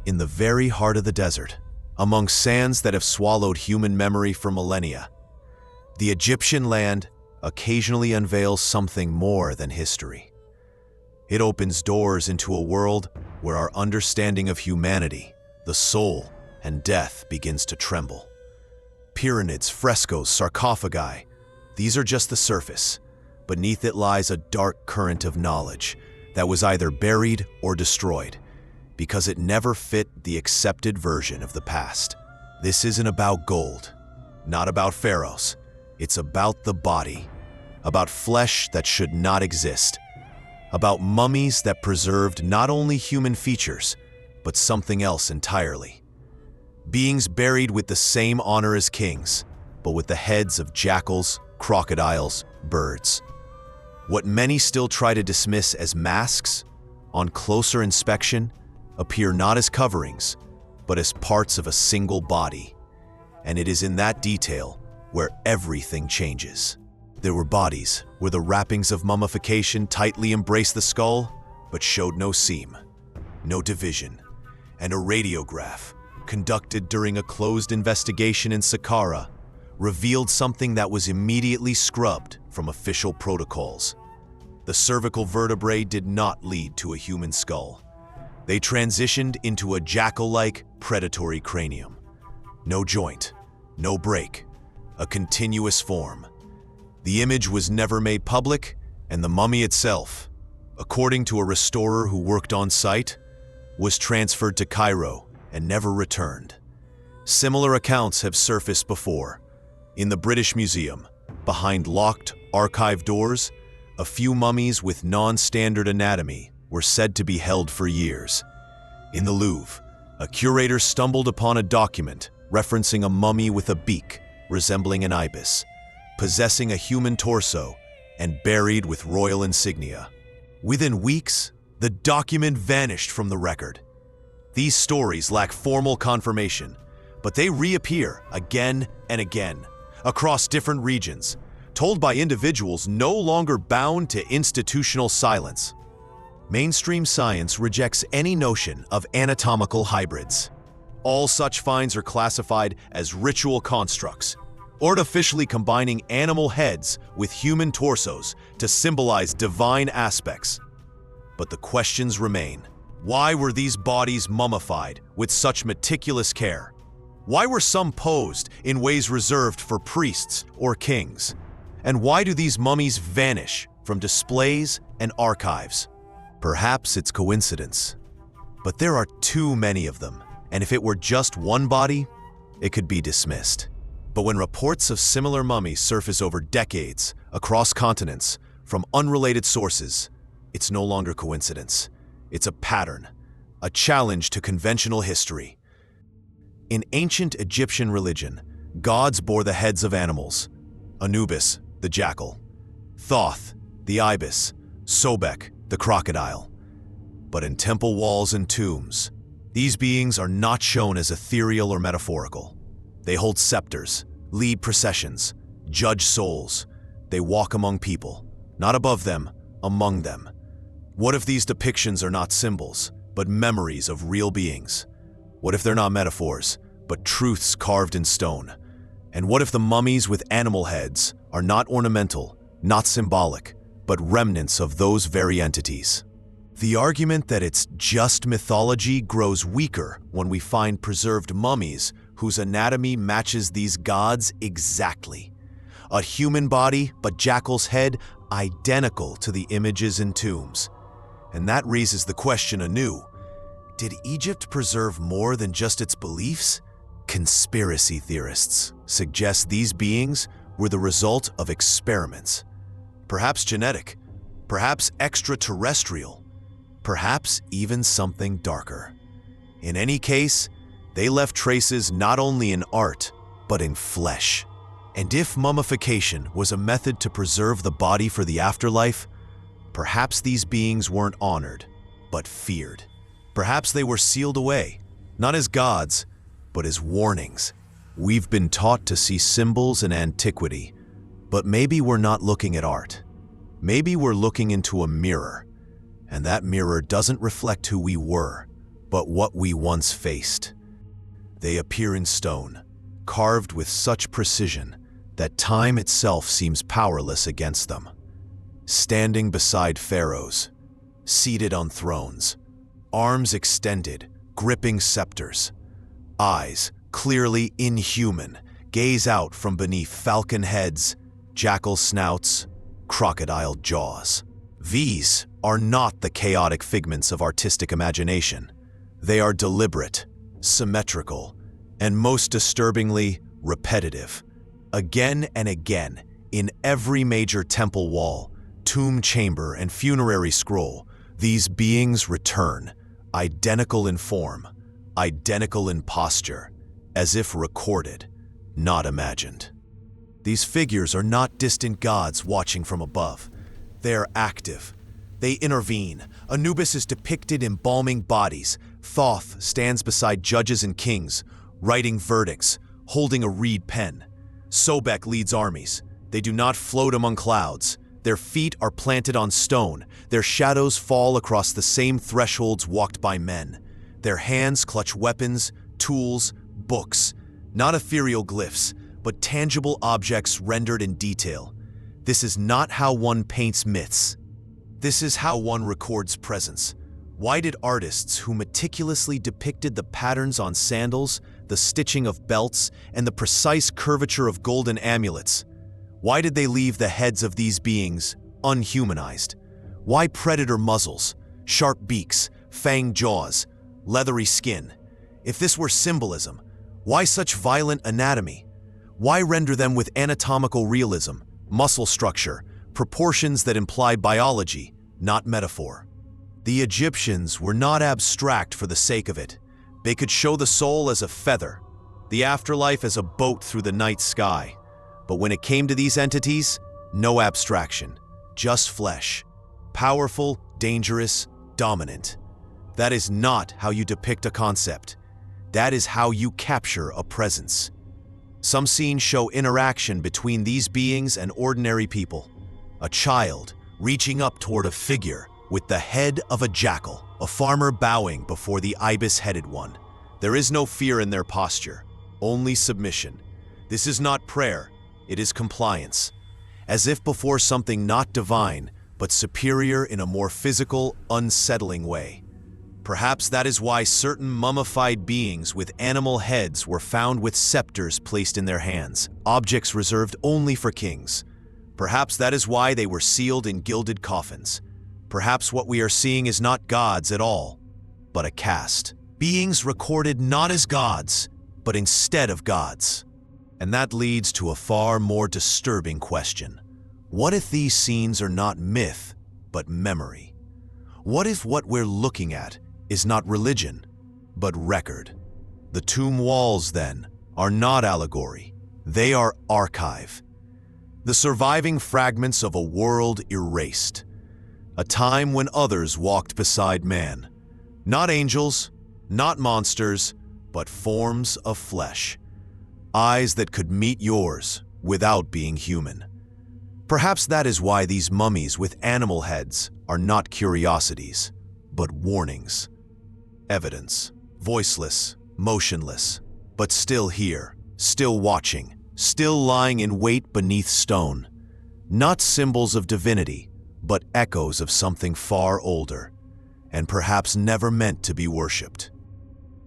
in the very heart of the desert, among sands that have swallowed human memory for millennia. The Egyptian land occasionally unveils something more than history. It opens doors into a world where our understanding of humanity, the soul, and death begins to tremble. Pyramids, frescoes, sarcophagi, these are just the surface. Beneath it lies a dark current of knowledge that was either buried or destroyed because it never fit the accepted version of the past. This isn't about gold, not about pharaohs. It's about the body, about flesh that should not exist, about mummies that preserved not only human features, but something else entirely. Beings buried with the same honor as kings, but with the heads of jackals, crocodiles, birds. What many still try to dismiss as masks, on closer inspection, appear not as coverings, but as parts of a single body. And it is in that detail where everything changes. There were bodies where the wrappings of mummification tightly embraced the skull, but showed no seam, no division, and a radiograph conducted during a closed investigation in Saqqara revealed something that was immediately scrubbed from official protocols. The cervical vertebrae did not lead to a human skull. They transitioned into a jackal-like predatory cranium. No joint, no break, a continuous form. The image was never made public, and the mummy itself, according to a restorer who worked on site, was transferred to Cairo and never returned. Similar accounts have surfaced before. In the British Museum, behind locked archive doors, a few mummies with non-standard anatomy were said to be held for years. In the Louvre, a curator stumbled upon a document referencing a mummy with a beak resembling an ibis, possessing a human torso and buried with royal insignia. Within weeks, the document vanished from the record. These stories lack formal confirmation, but they reappear again and again across different regions, told by individuals no longer bound to institutional silence. Mainstream science rejects any notion of anatomical hybrids. All such finds are classified as ritual constructs, artificially combining animal heads with human torsos to symbolize divine aspects. But the questions remain. Why were these bodies mummified with such meticulous care? Why were some posed in ways reserved for priests or kings? And why do these mummies vanish from displays and archives? Perhaps it's coincidence, but there are too many of them, and if it were just one body, it could be dismissed. But when reports of similar mummies surface over decades, across continents, from unrelated sources, it's no longer coincidence. It's a pattern, a challenge to conventional history. In ancient Egyptian religion, gods bore the heads of animals: Anubis, the jackal; Thoth, the ibis; Sobek, the crocodile. But in temple walls and tombs, these beings are not shown as ethereal or metaphorical. They hold scepters, lead processions, judge souls. They walk among people, not above them, among them. What if these depictions are not symbols, but memories of real beings? What if they're not metaphors, but truths carved in stone? And what if the mummies with animal heads are not ornamental, not symbolic, but remnants of those very entities? The argument that it's just mythology grows weaker when we find preserved mummies whose anatomy matches these gods exactly. A human body, but jackal's head identical to the images in tombs. And that raises the question anew. Did Egypt preserve more than just its beliefs? Conspiracy theorists suggest these beings were the result of experiments. Perhaps genetic, perhaps extraterrestrial, perhaps even something darker. In any case, they left traces not only in art, but in flesh. And if mummification was a method to preserve the body for the afterlife, perhaps these beings weren't honored, but feared. Perhaps they were sealed away, not as gods, but as warnings. We've been taught to see symbols in antiquity, but maybe we're not looking at art. Maybe we're looking into a mirror, and that mirror doesn't reflect who we were, but what we once faced. They appear in stone, carved with such precision that time itself seems powerless against them. Standing beside pharaohs, seated on thrones, arms extended, gripping scepters, eyes, clearly inhuman, gaze out from beneath falcon heads, jackal snouts, crocodile jaws. These are not the chaotic figments of artistic imagination. They are deliberate, symmetrical, and most disturbingly, repetitive. Again and again, in every major temple wall, tomb chamber, and funerary scroll, these beings return, identical in form, identical in posture, as if recorded, not imagined. These figures are not distant gods watching from above. They are active. They intervene. Anubis is depicted embalming bodies. Thoth stands beside judges and kings, writing verdicts, holding a reed pen. Sobek leads armies. They do not float among clouds. Their feet are planted on stone. Their shadows fall across the same thresholds walked by men. Their hands clutch weapons, tools, books, not ethereal glyphs, but tangible objects rendered in detail. This is not how one paints myths. This is how one records presence. Why did artists who meticulously depicted the patterns on sandals, the stitching of belts, and the precise curvature of golden amulets, why did they leave the heads of these beings unhumanized? Why predator muzzles, sharp beaks, fanged jaws, leathery skin? If this were symbolism, why such violent anatomy? Why render them with anatomical realism, muscle structure, proportions that imply biology, not metaphor? The Egyptians were not abstract for the sake of it. They could show the soul as a feather, the afterlife as a boat through the night sky. But when it came to these entities, no abstraction, just flesh. Powerful, dangerous, dominant. That is not how you depict a concept. That is how you capture a presence. Some scenes show interaction between these beings and ordinary people. A child reaching up toward a figure with the head of a jackal, a farmer bowing before the ibis-headed one. There is no fear in their posture, only submission. This is not prayer, it is compliance, as if before something not divine, but superior in a more physical, unsettling way. Perhaps that is why certain mummified beings with animal heads were found with scepters placed in their hands, objects reserved only for kings. Perhaps that is why they were sealed in gilded coffins. Perhaps what we are seeing is not gods at all, but a caste. Beings recorded not as gods, but instead of gods. And that leads to a far more disturbing question. What if these scenes are not myth, but memory? What if what we're looking at is not religion, but record? The tomb walls, then, are not allegory. They are archive. The surviving fragments of a world erased. A time when others walked beside man. Not angels, not monsters, but forms of flesh. Eyes that could meet yours without being human. Perhaps that is why these mummies with animal heads are not curiosities, but warnings. Evidence, voiceless, motionless, but still here, still watching, still lying in wait beneath stone. Not symbols of divinity, but echoes of something far older, and perhaps never meant to be worshipped.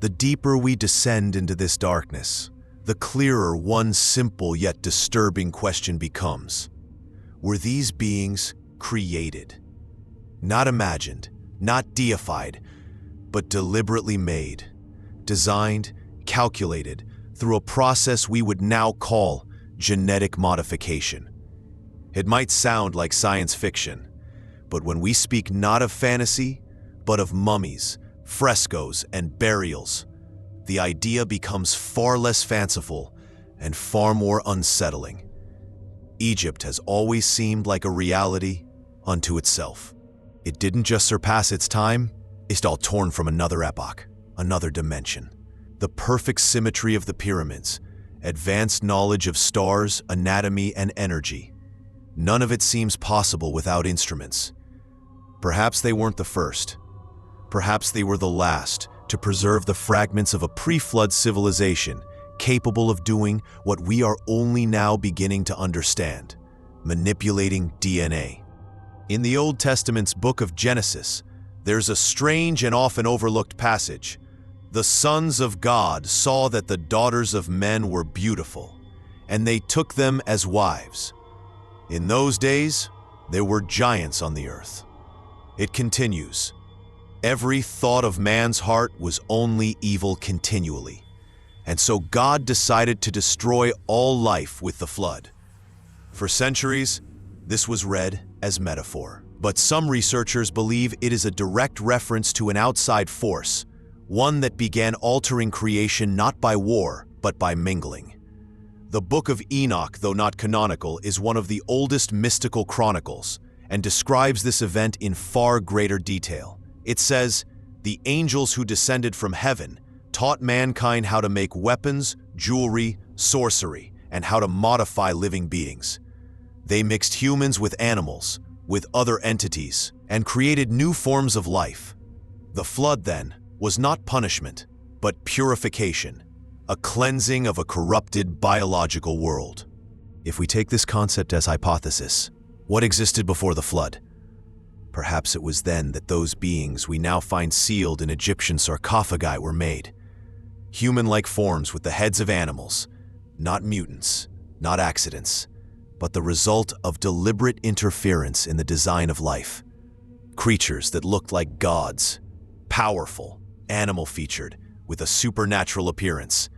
The deeper we descend into this darkness, the clearer one simple yet disturbing question becomes. Were these beings created? Not imagined, not deified, but deliberately made, designed, calculated through a process we would now call genetic modification. It might sound like science fiction, but when we speak not of fantasy, but of mummies, frescoes, and burials, the idea becomes far less fanciful and far more unsettling. Egypt has always seemed like a reality unto itself. It didn't just surpass its time, it's all torn from another epoch, another dimension. The perfect symmetry of the pyramids, advanced knowledge of stars, anatomy, and energy. None of it seems possible without instruments. Perhaps they weren't the first. Perhaps they were the last to preserve the fragments of a pre-flood civilization capable of doing what we are only now beginning to understand: manipulating DNA. In the Old Testament's book of Genesis, there's a strange and often overlooked passage. The sons of God saw that the daughters of men were beautiful, and they took them as wives. In those days, there were giants on the earth. It continues, every thought of man's heart was only evil continually, and so God decided to destroy all life with the flood. For centuries, this was read as metaphor, but some researchers believe it is a direct reference to an outside force, one that began altering creation not by war, but by mingling. The Book of Enoch, though not canonical, is one of the oldest mystical chronicles and describes this event in far greater detail. It says, "The angels who descended from heaven taught mankind how to make weapons, jewelry, sorcery, and how to modify living beings. They mixed humans with animals, with other entities, and created new forms of life. The flood, then, was not punishment, but purification, a cleansing of a corrupted biological world." If we take this concept as hypothesis, what existed before the flood? Perhaps it was then that those beings we now find sealed in Egyptian sarcophagi were made. Human-like forms with the heads of animals, not mutants, not accidents, but the result of deliberate interference in the design of life. Creatures that looked like gods, powerful, animal-featured, with a supernatural appearance,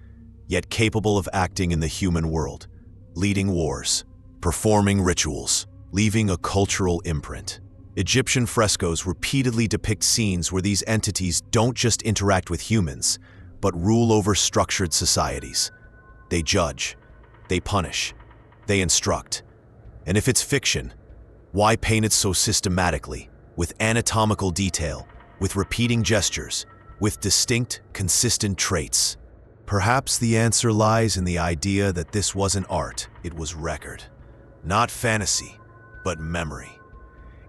yet capable of acting in the human world, leading wars, performing rituals, leaving a cultural imprint. Egyptian frescoes repeatedly depict scenes where these entities don't just interact with humans, but rule over structured societies. They judge, they punish, they instruct. And if it's fiction, why paint it so systematically, with anatomical detail, with repeating gestures, with distinct, consistent traits? Perhaps the answer lies in the idea that this wasn't art, it was record. Not fantasy, but memory.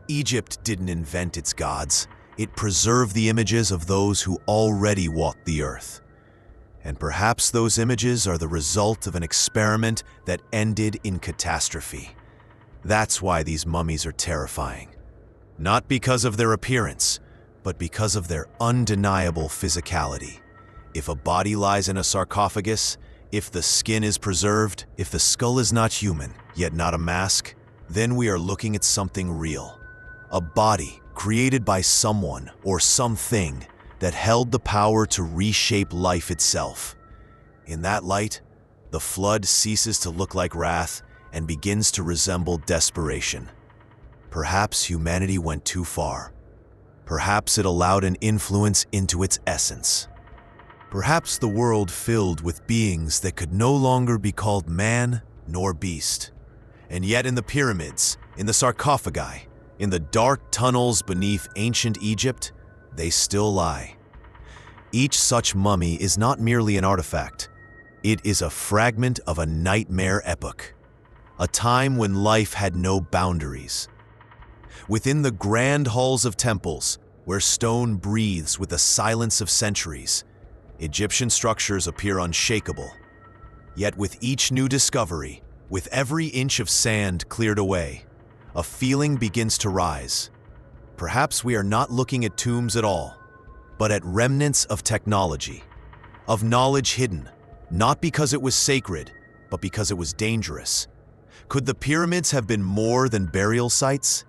Egypt didn't invent its gods, it preserved the images of those who already walked the earth. And perhaps those images are the result of an experiment that ended in catastrophe. That's why these mummies are terrifying. Not because of their appearance, but because of their undeniable physicality. If a body lies in a sarcophagus, if the skin is preserved, if the skull is not human, yet not a mask, then we are looking at something real. A body created by someone or something that held the power to reshape life itself. In that light, the flood ceases to look like wrath and begins to resemble desperation. Perhaps humanity went too far. Perhaps it allowed an influence into its essence. Perhaps the world filled with beings that could no longer be called man nor beast. And yet in the pyramids, in the sarcophagi, in the dark tunnels beneath ancient Egypt, they still lie. Each such mummy is not merely an artifact. It is a fragment of a nightmare epoch, a time when life had no boundaries. Within the grand halls of temples, where stone breathes with the silence of centuries, Egyptian structures appear unshakable. Yet with each new discovery, with every inch of sand cleared away, a feeling begins to rise. Perhaps we are not looking at tombs at all, but at remnants of technology, of knowledge hidden, not because it was sacred, but because it was dangerous. Could the pyramids have been more than burial sites?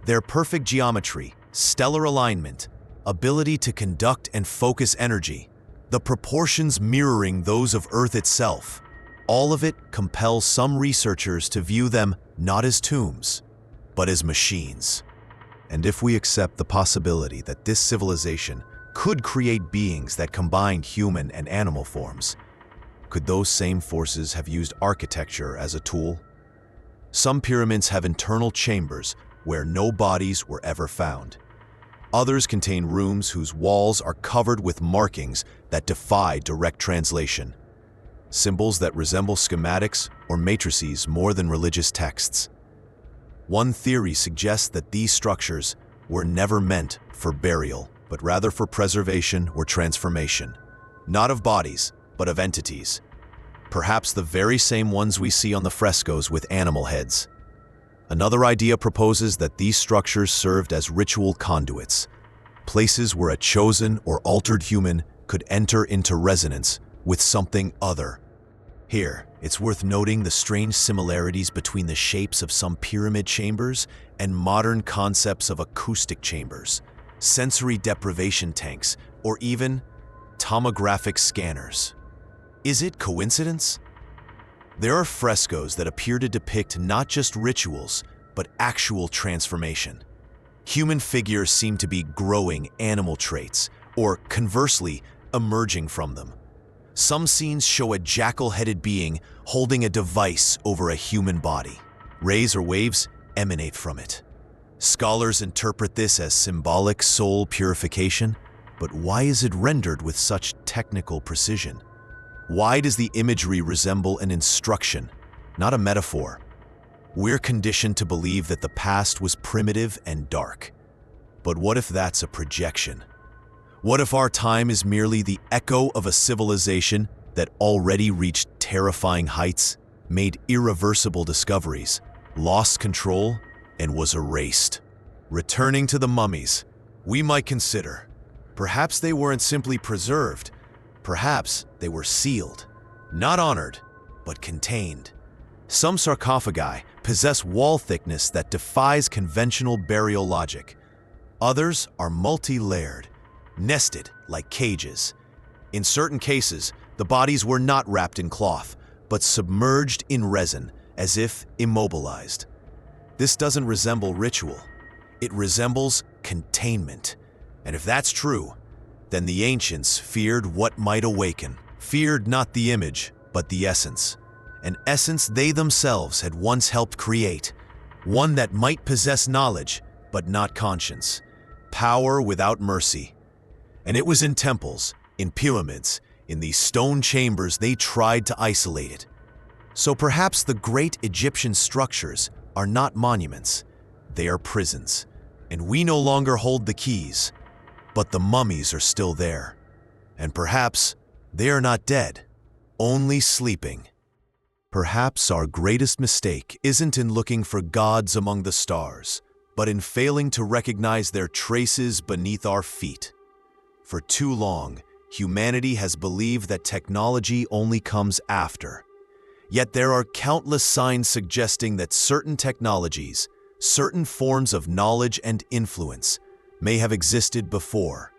Their perfect geometry, stellar alignment, ability to conduct and focus energy, the proportions mirroring those of Earth itself, all of it compels some researchers to view them not as tombs, but as machines. And if we accept the possibility that this civilization could create beings that combined human and animal forms, could those same forces have used architecture as a tool? Some pyramids have internal chambers where no bodies were ever found. Others contain rooms whose walls are covered with markings that defy direct translation, symbols that resemble schematics or matrices more than religious texts. One theory suggests that these structures were never meant for burial but rather for preservation or transformation, not of bodies, but of entities. Perhaps the very same ones we see on the frescoes with animal heads. Another idea proposes that these structures served as ritual conduits, places where a chosen or altered human could enter into resonance with something other. Here, it's worth noting the strange similarities between the shapes of some pyramid chambers and modern concepts of acoustic chambers, sensory deprivation tanks, or even tomographic scanners. Is it coincidence? There are frescoes that appear to depict not just rituals, but actual transformation. Human figures seem to be growing animal traits, or conversely, emerging from them. Some scenes show a jackal-headed being holding a device over a human body. Rays or waves emanate from it. Scholars interpret this as symbolic soul purification, but why is it rendered with such technical precision? Why does the imagery resemble an instruction, not a metaphor? We're conditioned to believe that the past was primitive and dark. But what if that's a projection? What if our time is merely the echo of a civilization that already reached terrifying heights, made irreversible discoveries, lost control, and was erased? Returning to the mummies, we might consider, perhaps they weren't simply preserved, perhaps they were sealed, not honored, but contained. Some sarcophagi possess wall thickness that defies conventional burial logic. Others are multi-layered, nested like cages. In certain cases, the bodies were not wrapped in cloth, but submerged in resin, as if immobilized. This doesn't resemble ritual. It resembles containment. And if that's true, then the ancients feared what might awaken. Feared not the image, but the essence. An essence they themselves had once helped create. One that might possess knowledge, but not conscience. Power without mercy. And it was in temples, in pyramids, in these stone chambers they tried to isolate it. So perhaps the great Egyptian structures are not monuments. They are prisons. And we no longer hold the keys. But the mummies are still there. And perhaps they are not dead, only sleeping. Perhaps our greatest mistake isn't in looking for gods among the stars, but in failing to recognize their traces beneath our feet. For too long, humanity has believed that technology only comes after. Yet there are countless signs suggesting that certain technologies, certain forms of knowledge and influence, may have existed before.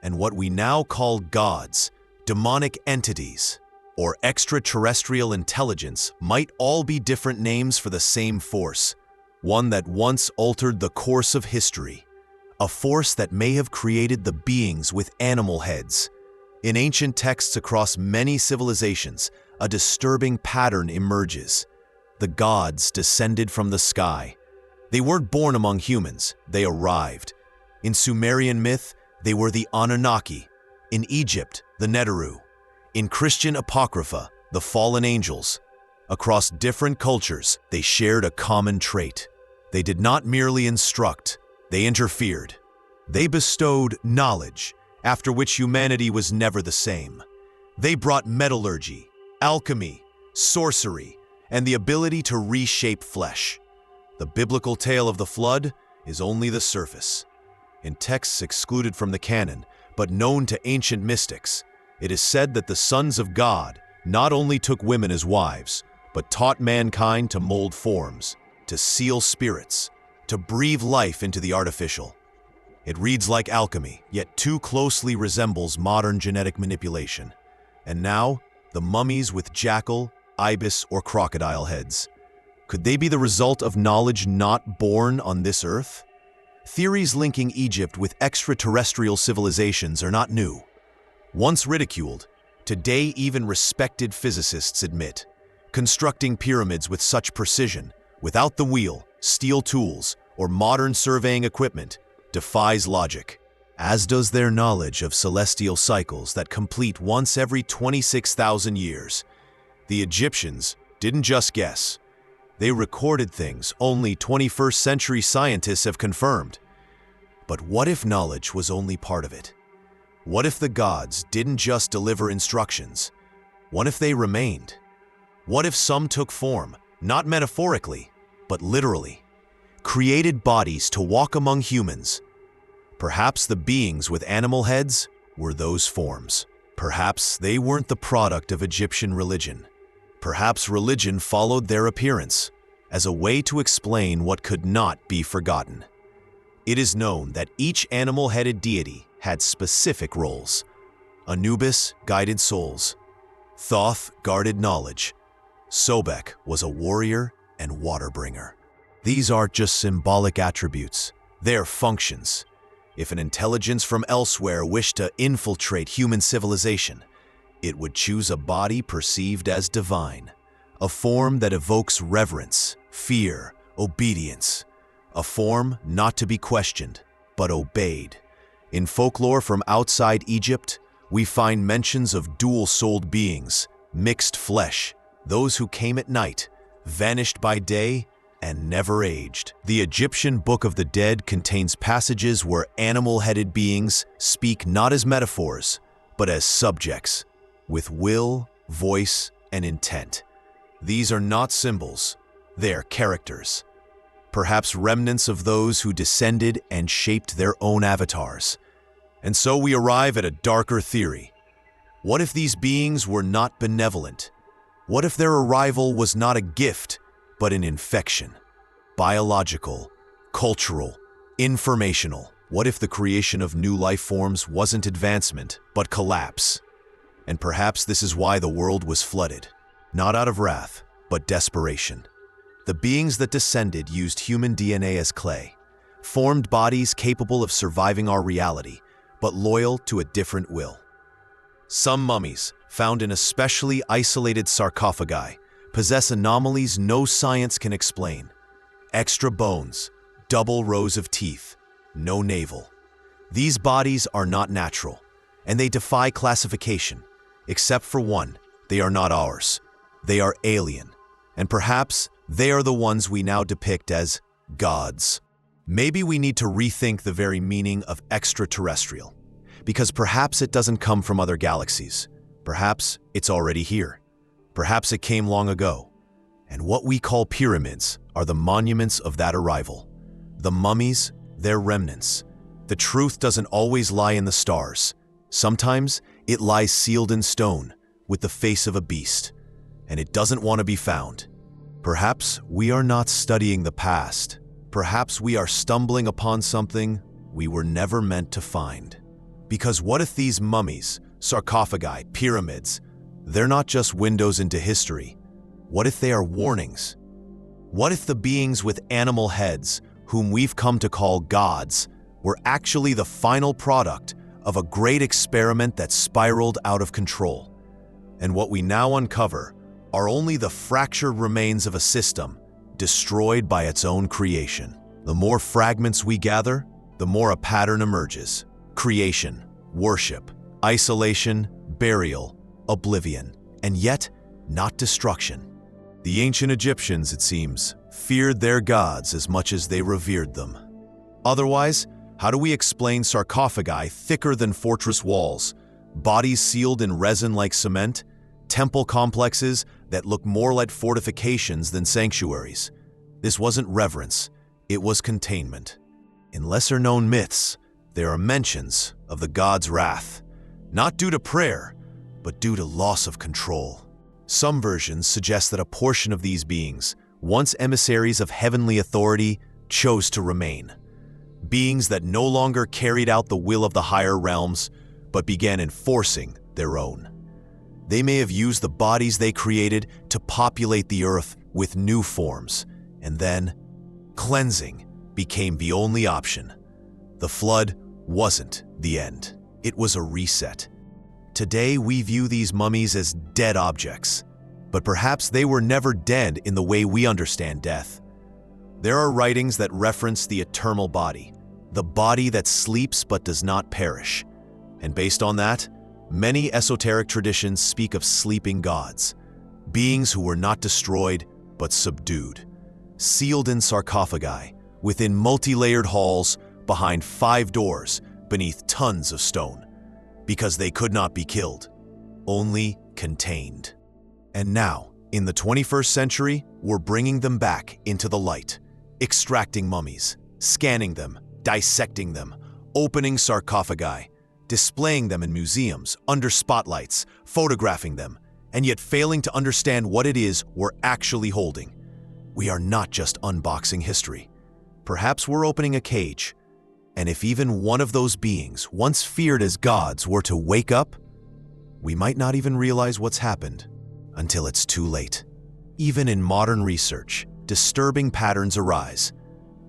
And what we now call gods, demonic entities, or extraterrestrial intelligence might all be different names for the same force, one that once altered the course of history, a force that may have created the beings with animal heads. In ancient texts across many civilizations, a disturbing pattern emerges. The gods descended from the sky. They weren't born among humans, they arrived. In Sumerian myth, they were the Anunnaki. In Egypt, the Neteru. In Christian apocrypha, the fallen angels. Across different cultures, they shared a common trait. They did not merely instruct, they interfered. They bestowed knowledge, after which humanity was never the same. They brought metallurgy, alchemy, sorcery, and the ability to reshape flesh. The biblical tale of the flood is only the surface. In texts excluded from the canon, but known to ancient mystics, it is said that the sons of God not only took women as wives, but taught mankind to mold forms, to seal spirits, to breathe life into the artificial. It reads like alchemy, yet too closely resembles modern genetic manipulation. And now, the mummies with jackal, ibis, or crocodile heads. Could they be the result of knowledge not born on this earth? Theories linking Egypt with extraterrestrial civilizations are not new. Once ridiculed, today even respected physicists admit, constructing pyramids with such precision, without the wheel, steel tools, or modern surveying equipment, defies logic, as does their knowledge of celestial cycles that complete once every 26,000 years. The Egyptians didn't just guess. They recorded things only 21st century scientists have confirmed. But what if knowledge was only part of it? What if the gods didn't just deliver instructions? What if they remained? What if some took form, not metaphorically, but literally? Created bodies to walk among humans. Perhaps the beings with animal heads were those forms. Perhaps they weren't the product of Egyptian religion. Perhaps religion followed their appearance as a way to explain what could not be forgotten. It is known that each animal-headed deity had specific roles. Anubis guided souls. Thoth guarded knowledge. Sobek was a warrior and water-bringer. These aren't just symbolic attributes, they're functions. If an intelligence from elsewhere wished to infiltrate human civilization, it would choose a body perceived as divine, a form that evokes reverence, fear, obedience, a form not to be questioned, but obeyed. In folklore from outside Egypt, we find mentions of dual-souled beings, mixed flesh, those who came at night, vanished by day, and never aged. The Egyptian Book of the Dead contains passages where animal-headed beings speak not as metaphors, but as subjects, with will, voice, and intent. These are not symbols, they are characters. Perhaps remnants of those who descended and shaped their own avatars. And so we arrive at a darker theory. What if these beings were not benevolent? What if their arrival was not a gift, but an infection? Biological, cultural, informational. What if the creation of new life forms wasn't advancement, but collapse? And perhaps this is why the world was flooded. Not out of wrath, but desperation. The beings that descended used human DNA as clay, formed bodies capable of surviving our reality, but loyal to a different will. Some mummies, found in especially isolated sarcophagi, possess anomalies no science can explain. Extra bones, double rows of teeth, no navel. These bodies are not natural, and they defy classification. Except for one, they are not ours. They are alien, and perhaps they are the ones we now depict as gods. Maybe we need to rethink the very meaning of extraterrestrial, because perhaps it doesn't come from other galaxies. Perhaps it's already here. Perhaps it came long ago. And what we call pyramids are the monuments of that arrival. The mummies, their remnants. The truth doesn't always lie in the stars. Sometimes it lies sealed in stone, with the face of a beast, and it doesn't want to be found. Perhaps we are not studying the past. Perhaps we are stumbling upon something we were never meant to find. Because what if these mummies, sarcophagi, pyramids, they're not just windows into history? What if they are warnings? What if the beings with animal heads, whom we've come to call gods, were actually the final product of a great experiment that spiraled out of control? And what we now uncover are only the fractured remains of a system destroyed by its own creation. The more fragments we gather, the more a pattern emerges. Creation, worship, isolation, burial, oblivion, and yet not destruction. The ancient Egyptians, it seems, feared their gods as much as they revered them. Otherwise, how do we explain sarcophagi thicker than fortress walls, bodies sealed in resin like cement, temple complexes that look more like fortifications than sanctuaries? This wasn't reverence, it was containment. In lesser-known myths, there are mentions of the god's wrath, not due to prayer, but due to loss of control. Some versions suggest that a portion of these beings, once emissaries of heavenly authority, chose to remain. Beings that no longer carried out the will of the higher realms, but began enforcing their own. They may have used the bodies they created to populate the earth with new forms, and then cleansing became the only option. The flood wasn't the end. It was a reset. Today, we view these mummies as dead objects, but perhaps they were never dead in the way we understand death. There are writings that reference the eternal body, the body that sleeps but does not perish. And based on that, many esoteric traditions speak of sleeping gods, beings who were not destroyed but subdued, sealed in sarcophagi, within multi-layered halls, behind 5 doors beneath tons of stone, because they could not be killed, only contained. And now, in the 21st century, we're bringing them back into the light, extracting mummies, scanning them, dissecting them, opening sarcophagi, displaying them in museums, under spotlights, photographing them, and yet failing to understand what it is we're actually holding. We are not just unboxing history. Perhaps we're opening a cage, and if even one of those beings, once feared as gods, were to wake up, we might not even realize what's happened until it's too late. Even in modern research, disturbing patterns arise.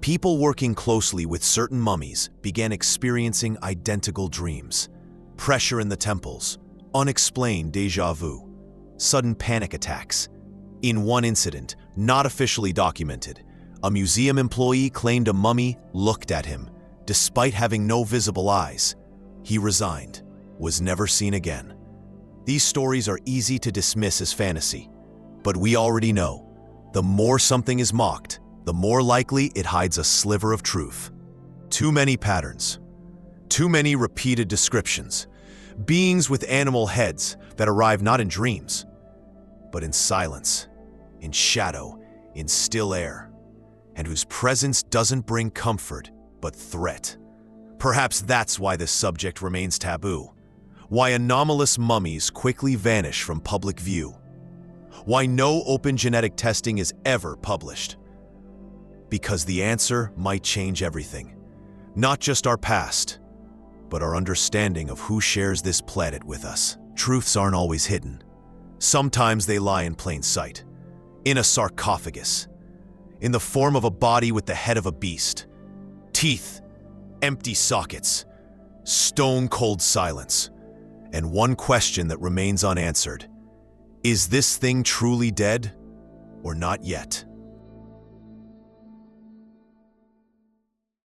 People working closely with certain mummies began experiencing identical dreams, pressure in the temples, unexplained déjà vu, sudden panic attacks. In one incident, not officially documented, a museum employee claimed a mummy looked at him, despite having no visible eyes. He resigned, was never seen again. These stories are easy to dismiss as fantasy, but we already know, the more something is mocked, the more likely it hides a sliver of truth. Too many patterns, too many repeated descriptions, beings with animal heads that arrive not in dreams, but in silence, in shadow, in still air, and whose presence doesn't bring comfort, but threat. Perhaps that's why this subject remains taboo, why anomalous mummies quickly vanish from public view, why no open genetic testing is ever published. Because the answer might change everything, not just our past, but our understanding of who shares this planet with us. Truths aren't always hidden. Sometimes they lie in plain sight, in a sarcophagus, in the form of a body with the head of a beast, teeth, empty sockets, stone-cold silence, and one question that remains unanswered: is this thing truly dead or not yet?